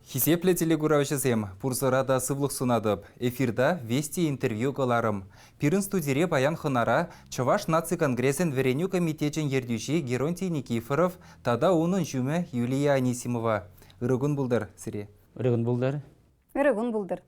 Хисепле телегуравшызем, пурсырада сывлық сунадып, эфирда вести интервью каларым. Пирін студире Баян Хонара, Чуваш наци конгрессен вереню комитетчен ердюши Геронтий Никифоров, тада унын жүмі Юлия Анисимова. Үрігін бұлдар, сире. Үрігін бұлдар. Үрігін бұлдар.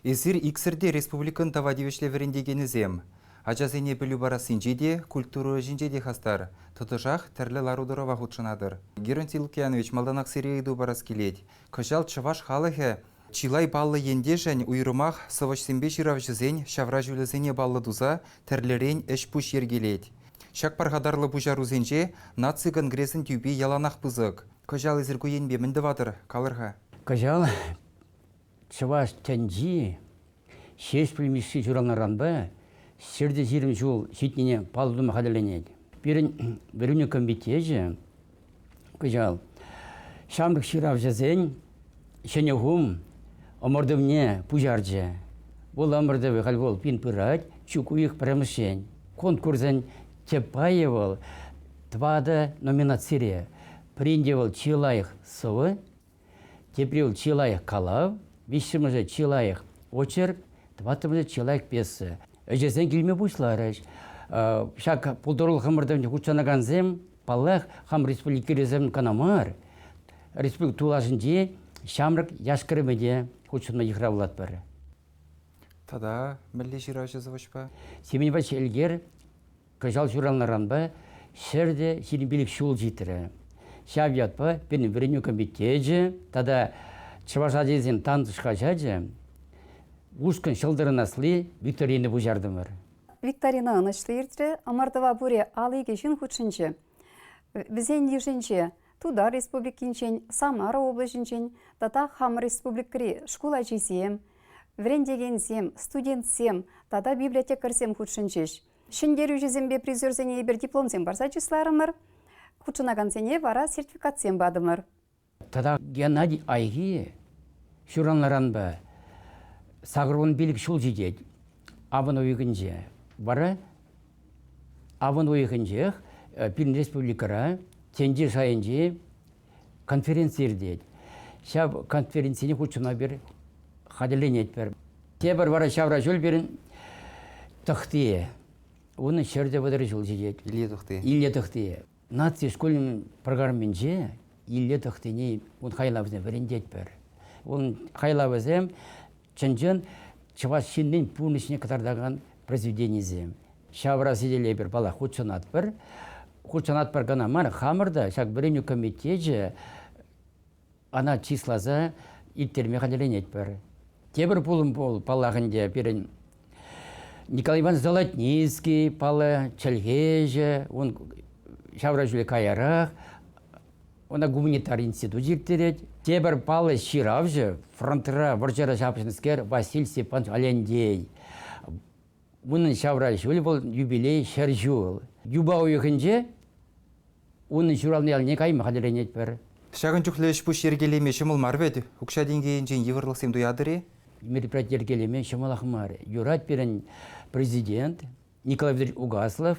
Эсир иксірде республикан тавадивешле верендегенізем. Ачасене білу барасынжеде, культуру жинжеде хастар. Тұтышақ тәрлі ларудырова худшынадыр. Геронтий Лукьянович малданақ сирейду барас келет. Кыжал Чуваш халығы чилай баллы ендешен уйрымақ сывашсембе жиравжызен шавра жүлізене баллы дуза тәрлерен әш пұш ергелет. Шак парғадарлы бұжарузенже наци конгрессін тюбе яланақ бұзық. Кыжал езіргі енбе мінді вадыр, қалырға. Кыжал Чуваш тәнжи шеш пілмеші жұралнаран ба, серде жирім жол жетнене палудымы қадыленеді. Біріне комитеже, кыжал, шамдық ширав жазен, шене ғум, омырдывне пужаржа. Бұл омырдывы қалбол пин пырать, чукуих прамышен. Конкурсен Тепаевал, твада номинацире. Приндевал чилаих совы, теприл чилаих калав, вишіміжі чилаих очерк, тватымыжы чилаих песі. Өжесен келме бұшларыш. Шак полдорыл хамырдывне хучанаган зем, палах хам республикерезем канамар. Республик тулашынде шамрық яшкірімеде хучынма ихравлат бары. Тада мүлі жиравжызы ба? Семен бач елгер кыжал журалнаран ба, шерде сиренбелік шул житірі. Шавят ба, бені біріню комитеже, тада Чуваш адезен тандышқа жаджы, ушкын шылдырын аслы Викторины бұжардымыр. Викторина анышты ертірі, амардыва бұре алыге жын худшынчы. Візен ежінче Туда республикинчен, Самара облачинчен, тата хам республикри школа жесем, врендегенсем, студентсем, тата библиотекарсем худшынчеш. Шындеру жезембе призерзене ебір дипломсем барса числарымыр, худшынагансене вара сертификатсем бадымыр. Тада Геннадий айги шуранларан ба сағырын билік шул жидет. Абын ойығынже бара, абын ойығынже Пин республикара тенде шайынже конференция дед. Шаб конференцияны худшына бір қадыленет бір. Тебір бара шавра жол берін тұқты. Оны шерде бұдыр жол жидет. Иле тұқты. Иле тұқты. Нация школьның программенже иле тұқтыне он қайлабызны біріндет бір. Он қайлабызым чынжын Чуваш шиннен пунышне катардаған произведениезем. Шавра сиделе бір бала худшынат бір. Худшынат бір гана мар хамырда, шак біріню комитеже ана числаза иттерме қадыленет бір. Тебір пулым бол палағынде бірін Николай Иванович Золотницкий, палы Чельгеже, он шавра жүлі каярақ, она гуманитарий институт жиртерет. Тебір палы Ширавжы, фронтыра варжара жапшынскер Василий Степанович Алендей. Оның шавра жүлі бол юбилей шар жол. Юба ойықынже, оның журалны әліне қайма қадыленет бір. Шағын жүхлі үшпүш ергелеме шымыл марвед, ұқша денгейінжен еврлықсем дуядыры? Мероприятие ергелеме шымылақымар. Юрат бірін президент Николай Федорович Угаслов,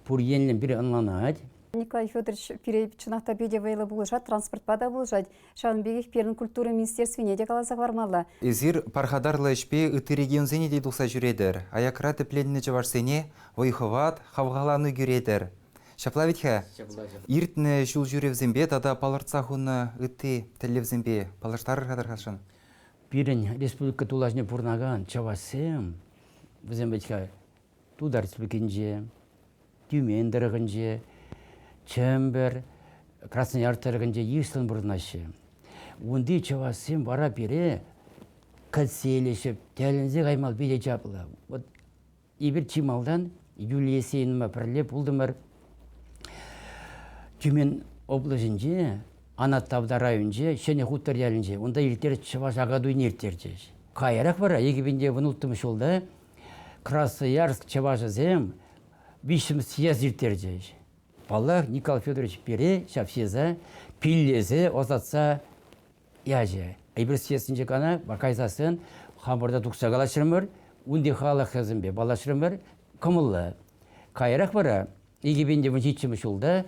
пурьенлен бір анланад. Николай Федорович пирей чынақта беде вайлы бұлжат, транспорт бада бұлжат. Шағынбегіх перін культура министерствіне де қалазақ бармалла. Эзир пархадарлы ішпе үті регионзене де дұқса жүредір. Аякра тіпленіні жыварсене ойхыват, хавғаланы жүредір. Шаплавитха, иртні шул жүревзембе, тада палыртсахуны үті тілевзембе, палыртары қадар қашын. Пирен республика тулажне пурнаган чавасем, взембечка тудар республикинже, Тюмень дырығынже, Чембер, Краснояр дырығынже ешілін бұрнашы. Онды чавасем бара бере, кәтселешіп, тәлінзе қаймал беде жапылы. Вот ебір чималдан Юлия Сейніма пірлеп ұлдымыр Тюмень облажынже, Анаттавда районже, шене хуттар ялінже, онда елтер Чуваш ағадуын ертерже. Қайырақ бара, егебінде вұнылттым шолда, Красноярск Чуваш зем, бишім съезд ертерже. Балақ Николай Федорович пере, шапсеза, пиллезе, озатса яже. Айбір съездінже қана, бақайзасын, хамырда тұқса қалашырмыр, онде халық қызымбе балашырмыр, кымылы. Қайырақ бара, егебінде вұнжитшімі шолда,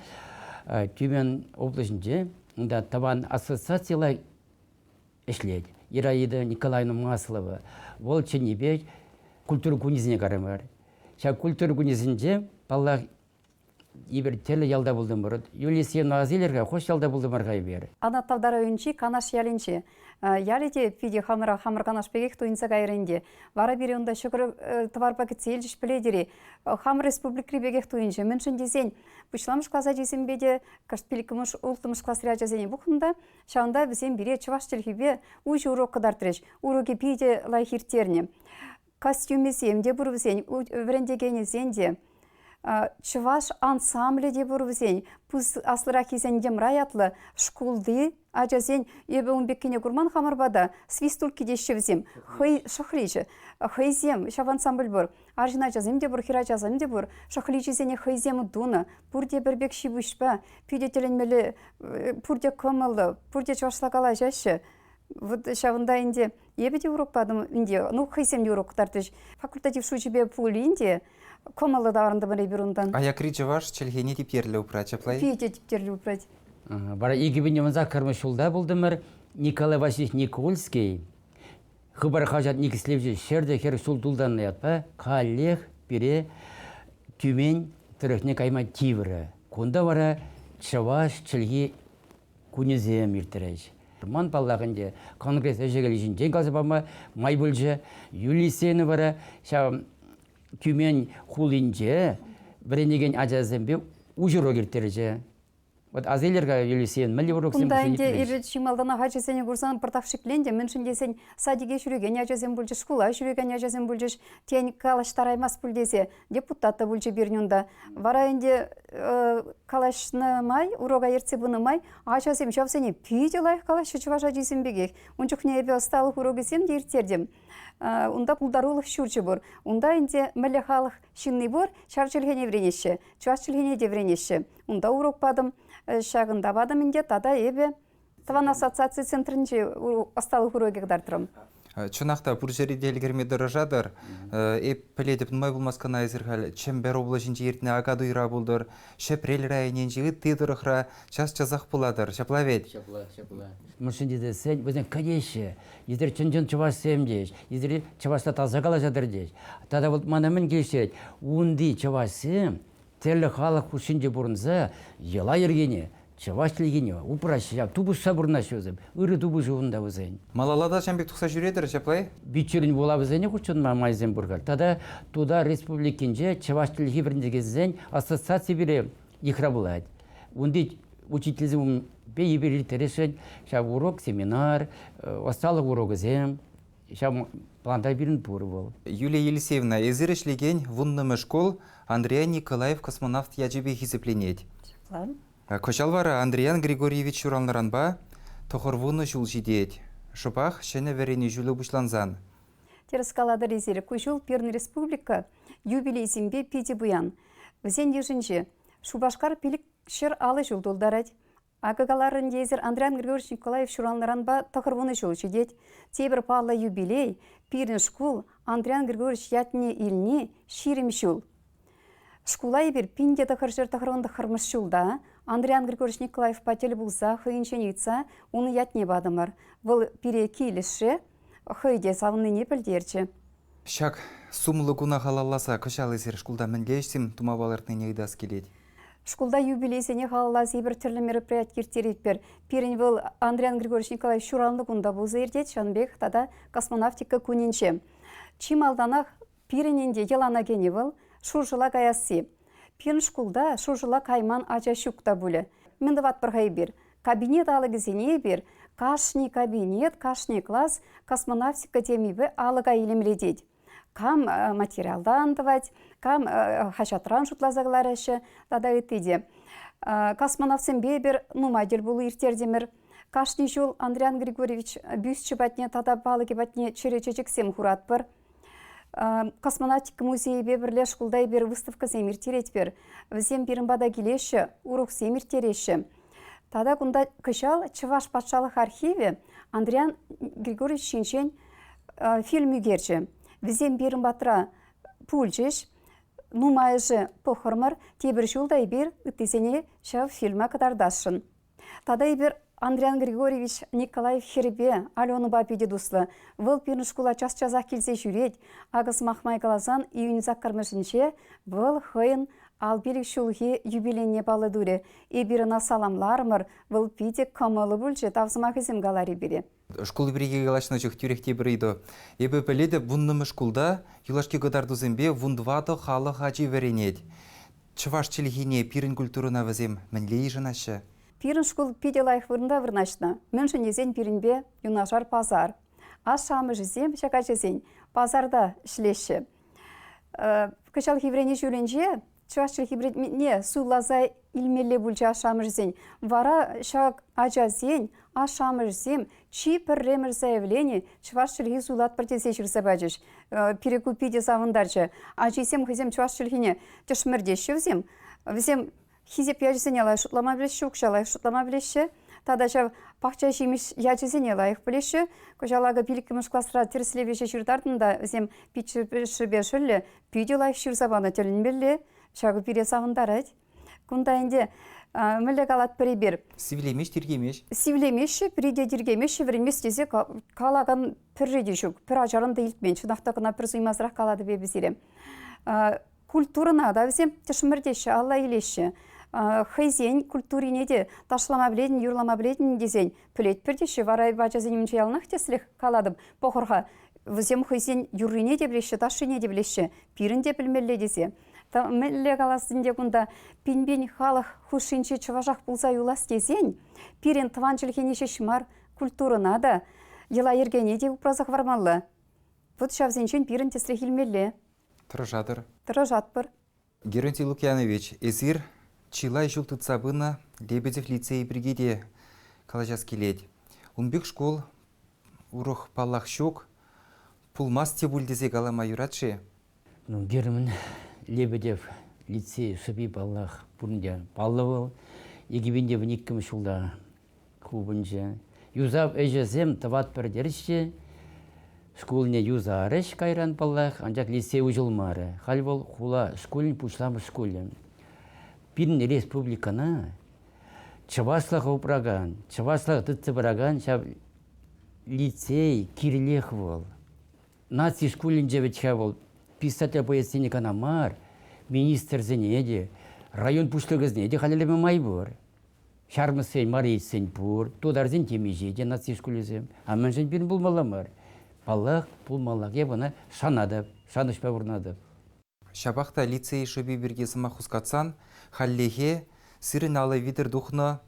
Тюмень облачынже, да табан ассоциациялар эшлет. Ираида Николаевна Маслова, ол ченебе культура кунизіне қарамар. Ша культура кунизінде баллах ибір телі ялда болдым бұрыд. Юлисия Назилерге хош ялда болдым арғай бері. Анаттавдары үнчи канаш ялинчи. Ялите пиде хамыра хамыр канаш пегек туинса гайренде. Вара бире онда шықыры товар пакет селжіш біледері. Хамыр республикри бегек туинчи. Міншін десен, бұшламыш класа десен беде, каштпелікіміш ұлтымыш класыря жазене бұқында, шаунда бізен бире чываш телхибе ұжы урок қыдар тіреш. Уроки пиде лайхиртерне. Костюмесем де бұрвызен, врендегені зенде. Чываш ансамбле де бұрвызен, пұз аслыра кезен демраятлы школды, ажазен ебі унбеккене гурман хамарбада свистульки дешевзем, хый шахличы, хыйзем, шав ансамбль бұр, аржина жазым де бұр, хира жазым де бұр, шахличы зене хыйзем дуны, пұрде бірбек шибушпа, пүйде теленмелі, пұрде көмілі, пұрде чывашлагала жашы. Вот шавында инде ебеде урок падым инде, ну хыйзем де урок тартыш, факультатив шучебе пулі инде, комалы дағырында бірі бірундан. Аякри чываш челхене типтерлі упрача плай? Пейте типтерлі упрать. Бара егібінеміза кірмішулда болдымыр Николай Васильевич Никольский. Хыбар хажат никислевжі шерде хер сулдулдан ятпа, қаллех бире Тюмень түріхне кайма тивірі. Конда бара чываш чілге күнезем иртірәж. Ман баллағынде конгресс әжегелі жен қалсы бама майбылжы Юлисені бара Тюмень хулинже біренеген ажазембе ужыро киртерже. Вот азелерга Юлисен мілі бұрық сен Кунда инде ири чималдана хачесене курсан пыртақ шекленде, меншін десен садиге жүреген ажазем бүлжі, школа жүреген ажазем бүлжі, тен калаш тараймас бүлдесе, депутатта бүлжі бернюнда. Вара инде калашны май, урога ерце бұны май, ажазем жавсене пейде лайық калаш чыважа жесен бегек. Ончықне ебе осталық урогесем де ертердем. Унда пулдарулық шүрчі бұр. Унда инде мәлі халық шынны бұр, шарчылгене вренеші, чуашчылгене де вренеші. Унда урок бадым. Шағында бадым инде, тада ебе Таван ассоциация центрінше асталық уроге қыдартырым. Чынақта бұл жері делгерме дұрыжадыр. Піледіп нұмай болмасқана әзірғал чембер облажынче ертіне ағаду ира болдыр. Шепрел райыненжегі тыдырықра час жазақ боладыр. Шаплавет? Шапла. Мұшын деді сен, өзен кәдеші, езір чын-чын чываш сәмдеш, езір чывашта таза қала жадыр деш. Тада бұл манамын келшет, онды чываш сәм, тәлі халық үшінде бұрынза, ела ергене. Чаваш тілгене, упрашы, тубышса бұрына шөзім, үрі тубышы онда өзен. Малалада жамбек тұқса жүредір, жаплай? Бітчерін бола өзене күрчін майзен бұрғар. Тада туда республикенже чаваш тілгі біріндегі зен ассоциация бірі екра болады. Онды учительзім бейі бірі терешен, урок, семинар, осталық урок өзем, планда бірін бұры бол. Юлия Елисеевна, езір ішлеген вұннымы школ Андрея Николаев космонавт яжебе хизепленет. Кошалвара Андреян Григорьевич Шуранларанба тоқырвуны жул жидет. Шупах шене верені жүлі бұшланзан. Терескалады резері көшіл Перні Республика юбилей зімбе педе бұян. Візен ежінже Шубашқар пилік шыр алы жыл долдарад. Ағығаларын езір Андреян Григорьевич Николаев Шуранларанба тоқырвуны жул жидет. Тебір палы юбилей Перні школ Андреян Григорьевич ятне илне ширим жул. Школай бір пинде тақыржыр тақырванды қырмыш жулда. Андреян Григорьевич Николаев пателі бұлза, хыйыншеница, оны ятне бадымыр. Бұл пире кейліші, хыйде савынны не білдерчі. Шак сумлы гуна халалласа кышал езір школда мінгешсім тумабалыртны негдас келет. Школда юбилейсене халалласы ебір түрлі мероприят кертеретпер. Пирен бұл Андреян Григорьевич Николаев шуранлы гунда бұлза ердет, шанбек тада космонавтика күненше. Чималданақ пирененде елана кені бұл, шуржыла каясы. Пен школда шуржыла кайман ача шукта бұлі. Менді ват бірғай бір. Кабинет алығызене бір. Кашни кабинет, кашни класс, космонавтика темебі алыға елемледет. Кам материалда андывать, кам хашатран шутлазағылар әші, тада өттеде. Космонавтsen бебір нумайдел бұлы иртердемір. Кашни жол Андреян Григорьевич бюстчі батне, тада балығы батне черечечексем хурат бір. Космонавтика музейі бебірлі школдай бір выставка земір терет бір. Взем бірін бада келеші, урок земір тереші. Тада күнда кышал Чываш патшалық архиве Андреян Григорьевич Шинчен фильм үгерчі. Взем бірін батыра пульчеш, нумайжы похырмыр, тебір жылдай бір үттесене шав фильма кадардашын. Тада бір Андриан Григорьевич Николаев Хербе, Алена Бапиде дуслы. Выл пирін шкула час-чазақ келсе жүрет. Ағыз мақмай қалазан июнизақ кармышынче, выл хыйын албелік шулхи юбиленне балы дуре. Эбирына саламлармыр, выл пиде кымылы бүлче тавзымақ ізім галари бире. Школы біреге қалашына жүк тюректе бірейді. Ебі біледі бұннымы шкулда юлашки ғыдарду зімбе вундвады халы хачи веренет. Чываш челхине пирін культурына візем мінлей жынашы. Пирін шкул пиде лайық вырында вырнашына. Мен жынезен пирінбе юнашар пазар. Аш шамы жызем, шака жызен. Пазарда ішлеші. Кышал хиврене жүленже, чывашчыл хиврене сулазай илмелле бүлчі аш шамы жызен. Вара шак ажазен, аш шамы жызем, чи пірремір заявление, чывашчыл хи сулат партизе жүрсе бәжіш. Перекупиде завындарчы. Ажисем хызем чывашчыл хине тешмірдеші взем. Взем хизеп яжызене лайық шутлама білеші, ұқшалайық шутлама білеші. Тада жав пақча жеміш яжызене лайық білеші. Көжалағы биліккіміш классыра терслебеші жүрдардында өзем пичі бешілі пүйде лайық жүрзабаны төлін білі. Шағы пире савындарайды. Күнда енді мүлі қалат бірі бер. Сивлемеш, тергемеш? Сивлемеші, біріде дергемеші, вірмес дезе қалаған пірреде жүк. Пір ажарында илтмен, шынақтақына пір зұймазырақ қалады бебізірем. Культурына да өзем тешімірдеші, алла илеші. Хайзен культурине де ташлама білетін, юрлама білетін дезен пілет бірдеші, варай бачазенімче ялнақ теслік қаладым. Поқырға, өзем хайзен юрине де білеші, ташыне де білеші, пирін де білмелі дезе. Мәлі қаласында күнда пинбен халық хушинче чыважақ бұлза юлас дезен, пирен тыванчылхенеше шымар культурына да ела ергене де ұпразақ вармаллы. Бұд шавзенчен пирін теслі хилмелі. Тұржадыр. Тұржатпыр. Геронтий Лукьянович, эзир Чилай жыл тұтсабына Лебедев лицей бригеде қалажас келет. Унбек школ урық паллах шок, пулмас те бүлдезе қалама юратшы. Герман Лебедев лицей шыби паллах бұрынде паллы бол. Егебенде він еккім шулда клубынжа. Юзап әжезем тават бірдеріші. Школіне юзарыш кайран паллах, анжак лицей ұжылмары. Хал бол хула школін пушламы школін. Пирин республикана Чаваслах упраган, Чаваслах тыцыбыраган, шаб лицей кирлех бол. Наци школин жевечха бол. Писатель поясненникана мар, министр зенеде, район пушлыгызнеде халелеме май бор. Шармысен марейсен пур, тодарзен темежеде наци школизем. А менжен пирин булмаламар. Паллах булмалак, ебана шанадып, шанышпа бурнадып. Шабақта лицей шөбе бірге сымақұзқатсан, халлеге сырын алы видер дұхны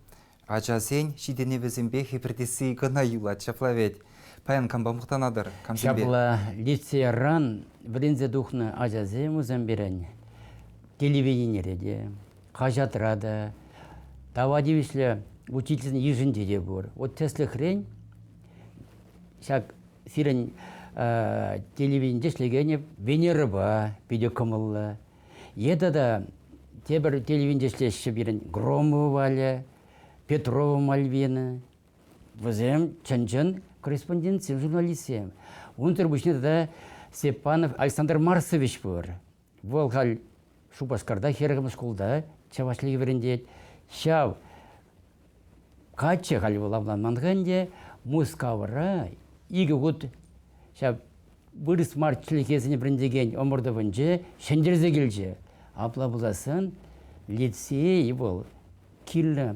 ажазен шидене візімбе хепірдесі ғына юлат шаплавет. Паян камба мұқтанадыр, камсенбе? Шапла лицей ран бірінзе дұхны ажазен мұзын берен. Телевидениереде, қажатрада, тавадевішлі учительсін ежінде де бұр. Вот теслі хрень, шак сирен телевидение шлегене Венера ба, пиде кымылла. Еда да тебір телевидение шлеші бірін Громова Валя, Петрова Мальвина. Візем чын-чын корреспондентсем, журналистсем. Унтер бұшне да Степанов Александр Марсович бұр. Бұл хал Шубаскарда херігім школда, чавашлығы біріндет. Шав качы хал болавлан маңғанде, мұскавыра, игі ғуд шап бұрыс марчылы кезіне біріндеген омырдывынже, шендерзе келже. Апла бұласын, лицей бол, киллі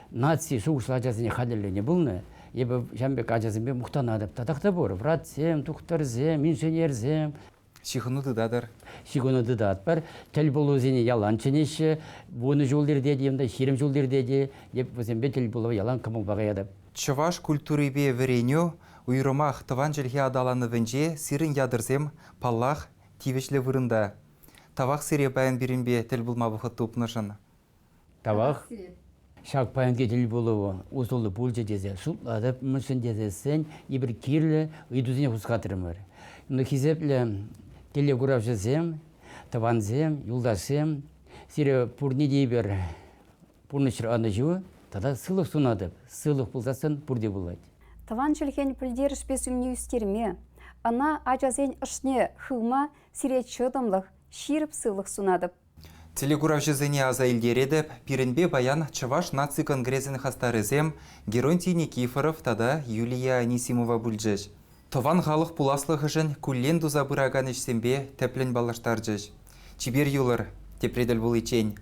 наци шуғышла ажазыне қадірліне бұлны, ебі жамбек ажазынбе мұқтанадып, татақта бор, вратсем, тұқтарзем, инженерзем. Шихыну дыдадыр. Шихыну дыдад бар, тіл болу зене ялан чынеші, бұны жолдер деді, емді хирім жолдер деді, еп бұзембе тіл болу ялан кымыл бағаядып. Чываш культуры бе вереню, уйрымақ тыван jelhe адаланы венже сирин ядырзем паллах тивешлі вырында. Тавақ сире баян бірінбе тіл бұлма бұқыт тұпнышын. Тавақ шақ баянге тіл болуы, ұзылы бұлжы дезе, шұтладып, мүшін дезесен, ебір кирлі ұйдузіне құсқатырымыр. Но хизеплі теле құрап жезем, таванзем, юлдашем, сире пұрне дейбір пұрнышыр аны жуы, тада сылық сунадып, сылық бұлзасын пұрде болады. Таван жылген пілдеріш бесімне үстерме, ана ажазен ұшне хылма сире чыдымлық, ширіп сылық сунадып. Телегурав жызыне аза илдередіп, пиренбе баян Чаваш наци конгресін хастарызем Геронтий Никифоров тада Юлия Анисимова бүлжіш. Тован халық пуласлығы жын күллен дуза бұраган ішсембе тәплін балаштар жыш. Чибер юлыр, тепреділ бұл ичен.